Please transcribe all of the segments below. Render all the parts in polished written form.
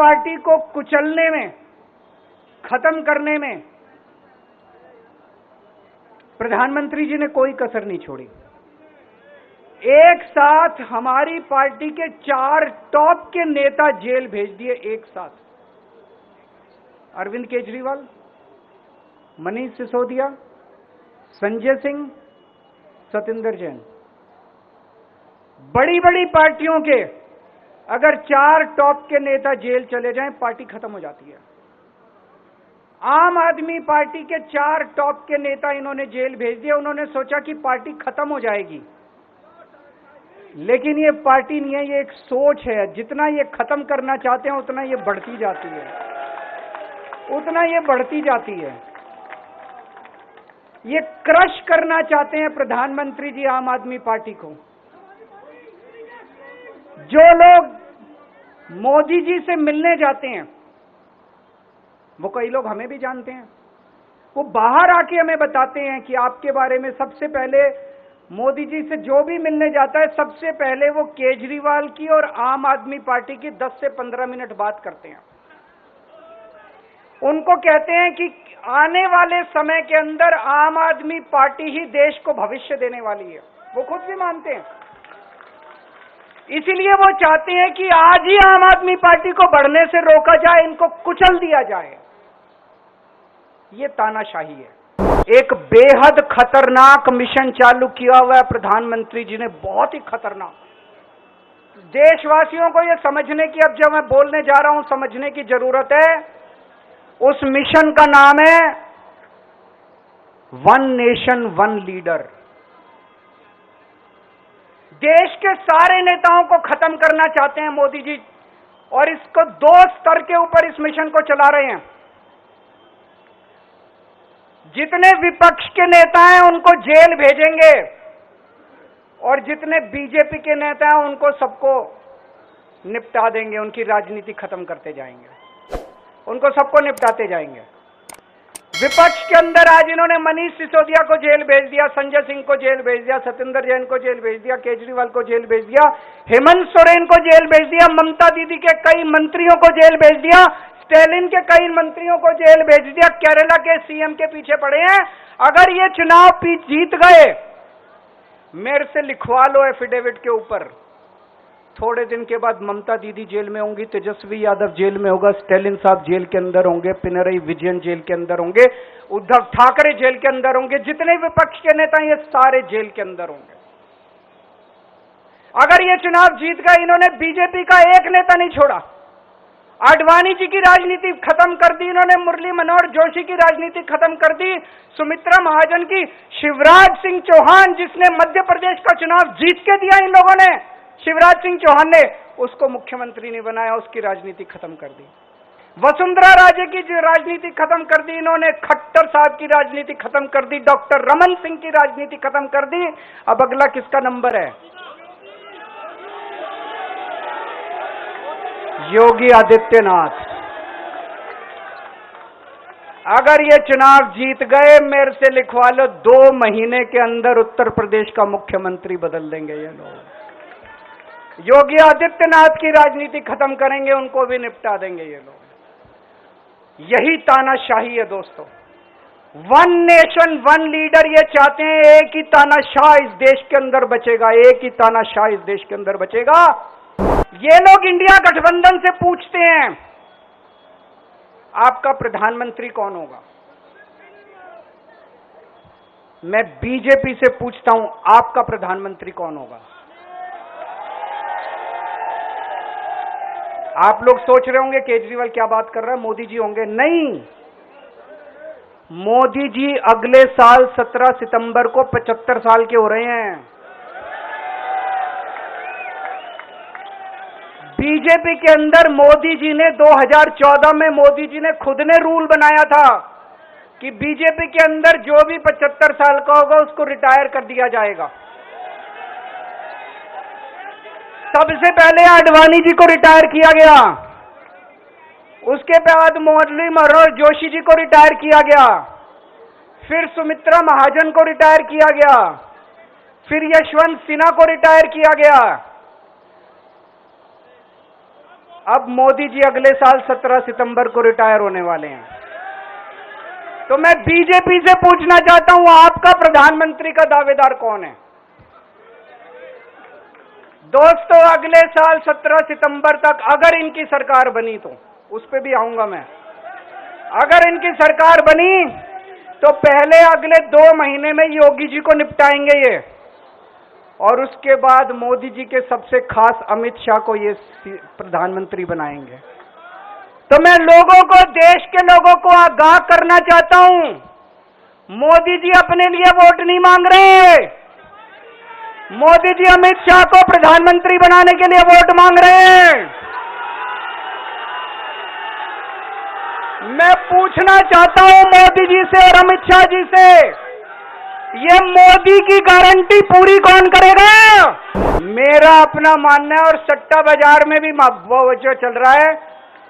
Party को कुचलने में, खत्म करने में प्रधानमंत्री जी ने कोई कसर नहीं छोड़ी। एक साथ हमारी पार्टी के 4 टॉप के नेता जेल भेज दिए एक साथ। अरविंद केजरीवाल, मनीष सिसोदिया, संजय सिंह, सतिंदर जैन। बड़ी बड़ी पार्टियों के अगर 4 टॉप के नेता जेल चले जाएं, पार्टी खत्म हो जाती है। आम आदमी पार्टी के 4 टॉप के नेता इन्होंने जेल भेज दिए। उन्होंने सोचा कि पार्टी खत्म हो जाएगी, लेकिन ये पार्टी नहीं है, ये एक सोच है। जितना ये खत्म करना चाहते हैं उतना ये बढ़ती जाती है, उतना ये बढ़ती जाती है। ये क्रश करना चाहते हैं प्रधानमंत्री जी आम आदमी पार्टी को। जो लोग मोदी जी से मिलने जाते हैं, वो कई लोग हमें भी जानते हैं, वो बाहर आके हमें बताते हैं कि आपके बारे में सबसे पहले मोदी जी से जो भी मिलने जाता है, सबसे पहले वो केजरीवाल की और आम आदमी पार्टी की 10 से 15 मिनट बात करते हैं। उनको कहते हैं कि आने वाले समय के अंदर आम आदमी पार्टी ही देश को भविष्य देने वाली है। वो खुद भी मानते हैं। इसीलिए वो चाहते हैं कि आज ही आम आदमी पार्टी को बढ़ने से रोका जाए, इनको कुचल दिया जाए। ये तानाशाही है। एक बेहद खतरनाक मिशन चालू किया हुआ है प्रधानमंत्री जी ने, बहुत ही खतरनाक। देशवासियों को यह समझने की, अब जब मैं बोलने जा रहा हूं, समझने की जरूरत है। उस मिशन का नाम है वन नेशन वन लीडर। देश के सारे नेताओं को खत्म करना चाहते हैं मोदी जी, और इसको 2 स्तर के ऊपर इस मिशन को चला रहे हैं। जितने विपक्ष के नेता हैं उनको जेल भेजेंगे, और जितने बीजेपी के नेता हैं उनको सबको निपटा देंगे, उनकी राजनीति खत्म करते जाएंगे, उनको सबको निपटाते जाएंगे। विपक्ष के अंदर आज इन्होंने मनीष सिसोदिया को जेल भेज दिया, संजय सिंह को जेल भेज दिया, सतिंदर जैन को जेल भेज दिया, केजरीवाल को जेल भेज दिया, हेमंत सोरेन को जेल भेज दिया, ममता दीदी के कई मंत्रियों को जेल भेज दिया, स्टैलिन के कई मंत्रियों को जेल भेज दिया, केरला के सीएम के पीछे पड़े हैं। अगर ये चुनाव जीत गए, मेरे से लिखवा लो एफिडेविट के ऊपर, थोड़े दिन के बाद ममता दीदी जेल में होंगी, तेजस्वी यादव जेल में होगा, स्टैलिन साहब जेल के अंदर होंगे, पिनरई विजयन जेल के अंदर होंगे, उद्धव ठाकरे जेल के अंदर होंगे, जितने विपक्ष के नेता ये सारे जेल के अंदर होंगे। अगर ये चुनाव जीत गए, इन्होंने बीजेपी का एक नेता नहीं छोड़ा। आडवाणी जी की राजनीति खत्म कर दी इन्होंने, मुरली मनोहर जोशी की राजनीति खत्म कर दी, सुमित्रा महाजन की, शिवराज सिंह चौहान जिसने मध्य प्रदेश का चुनाव जीत के दिया इन लोगों ने, शिवराज सिंह चौहान ने उसको मुख्यमंत्री नहीं बनाया, उसकी राजनीति खत्म कर दी। वसुंधरा राजे की राजनीति खत्म कर दी इन्होंने, खट्टर साहब की राजनीति खत्म कर दी, डॉक्टर रमन सिंह की राजनीति खत्म कर दी। अब अगला किसका नंबर है? योगी आदित्यनाथ। अगर ये चुनाव जीत गए, मेरे से लिखवा लो, 2 महीने के अंदर उत्तर प्रदेश का मुख्यमंत्री बदल देंगे ये लोग। योगी आदित्यनाथ की राजनीति खत्म करेंगे, उनको भी निपटा देंगे ये लोग। यही तानाशाही है दोस्तों। वन नेशन वन लीडर ये चाहते हैं, एक ही तानाशाह इस देश के अंदर बचेगा, एक ही तानाशाह इस देश के अंदर बचेगा। ये लोग इंडिया गठबंधन से पूछते हैं आपका प्रधानमंत्री कौन होगा। मैं बीजेपी से पूछता हूं आपका प्रधानमंत्री कौन होगा। आप लोग सोच रहे होंगे केजरीवाल क्या बात कर रहा है, मोदी जी होंगे। नहीं, मोदी जी अगले साल 17 सितंबर को 75 साल के हो रहे हैं। बीजेपी के अंदर मोदी जी ने 2014 में मोदी जी ने खुद ने रूल बनाया था कि बीजेपी के अंदर जो भी 75 साल का होगा उसको रिटायर कर दिया जाएगा। सबसे पहले आडवाणी जी को रिटायर किया गया, उसके बाद मुरली मनोहर जोशी जी को रिटायर किया गया, फिर सुमित्रा महाजन को रिटायर किया गया, फिर यशवंत सिन्हा को रिटायर किया गया, अब मोदी जी अगले साल 17 सितंबर को रिटायर होने वाले हैं। तो मैं बीजेपी से पूछना चाहता हूं, आपका प्रधानमंत्री का दावेदार कौन है? दोस्तों, अगले साल 17 सितंबर तक अगर इनकी सरकार बनी, तो उस पे भी आऊंगा मैं, अगर इनकी सरकार बनी तो पहले अगले 2 महीने में योगी जी को निपटाएंगे ये, और उसके बाद मोदी जी के सबसे खास अमित शाह को ये प्रधानमंत्री बनाएंगे। तो मैं लोगों को, देश के लोगों को आगाह करना चाहता हूं, मोदी जी अपने लिए वोट नहीं मांग रहे, मोदी जी अमित शाह को प्रधानमंत्री बनाने के लिए वोट मांग रहे हैं। मैं पूछना चाहता हूं मोदी जी से और अमित शाह जी से, ये मोदी की गारंटी पूरी कौन करेगा? मेरा अपना मानना है, और सट्टा बाजार में भी जो चल रहा है,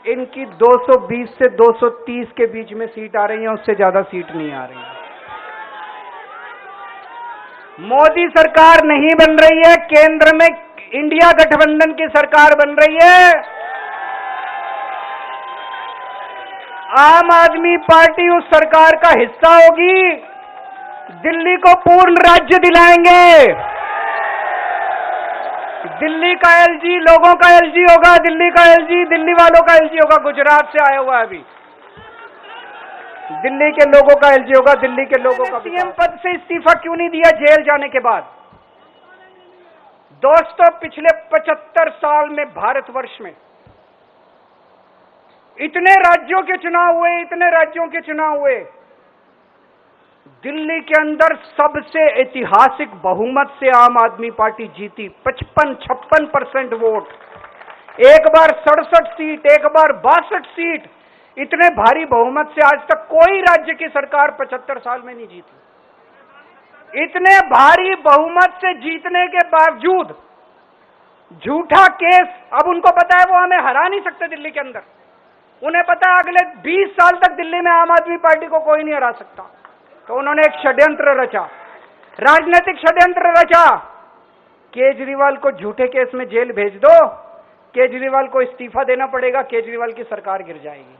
इनकी 220 से 230 के बीच में सीट आ रही है, उससे ज्यादा सीट नहीं आ रही है। मोदी सरकार नहीं बन रही है, केंद्र में इंडिया गठबंधन की सरकार बन रही है। आम आदमी पार्टी उस सरकार का हिस्सा होगी, दिल्ली को पूर्ण राज्य दिलाएंगे। दिल्ली का एलजी लोगों का एलजी होगा, दिल्ली का एलजी दिल्ली वालों का एलजी होगा। गुजरात से आया हुआ है अभी, दिल्ली के लोगों का एलजी होगा, दिल्ली के लोगों का। सीएम पद से इस्तीफा क्यों नहीं दिया जेल जाने के बाद? दोस्तों, पिछले 75 साल में भारतवर्ष में इतने राज्यों के चुनाव हुए, इतने राज्यों के चुनाव हुए, दिल्ली के अंदर सबसे ऐतिहासिक बहुमत से आम आदमी पार्टी जीती, 55-56% वोट, एक बार 67 सीट, एक बार 62 सीट। इतने भारी बहुमत से आज तक कोई राज्य की सरकार 75 साल में नहीं जीती। इतने भारी बहुमत से जीतने के बावजूद झूठा केस, अब उनको पता है वो हमें हरा नहीं सकते दिल्ली के अंदर, उन्हें पता है अगले 20 साल तक दिल्ली में आम आदमी पार्टी को कोई नहीं हरा सकता। तो उन्होंने एक षड्यंत्र रचा, राजनीतिक षड्यंत्र रचा। केजरीवाल को झूठे केस में जेल भेज दो, केजरीवाल को इस्तीफा देना पड़ेगा, केजरीवाल की सरकार गिर जाएगी।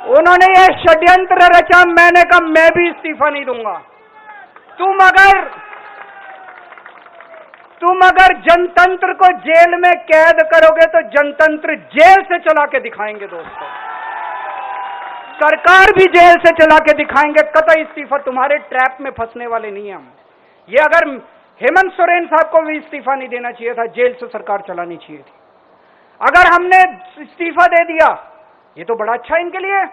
उन्होंने ये षड्यंत्र रचा। मैंने कहा मैं भी इस्तीफा नहीं दूंगा। तुम अगर जनतंत्र को जेल में कैद करोगे तो जनतंत्र जेल से चला के दिखाएंगे। दोस्तों, सरकार भी जेल से चला के दिखाएंगे। कतई इस्तीफा, तुम्हारे ट्रैप में फंसने वाले नहीं हम। ये अगर हेमंत सोरेन साहब को भी इस्तीफा नहीं देना चाहिए था, जेल से सरकार चलानी चाहिए थी। अगर हमने इस्तीफा दे दिया, ये तो बड़ा अच्छा इनके लिए।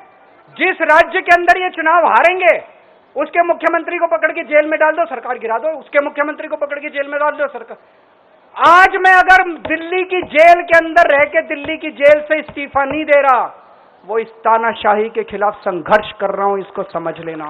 जिस राज्य के अंदर ये चुनाव हारेंगे उसके मुख्यमंत्री को पकड़ के जेल में डाल दो, सरकार गिरा दो। उसके मुख्यमंत्री को पकड़ के जेल में डाल दो, सरकार। आज मैं अगर दिल्ली की जेल के अंदर रह के दिल्ली की जेल से इस्तीफा नहीं दे रहा, वो इस तानाशाही के खिलाफ संघर्ष कर रहा हूं, इसको समझ लेना।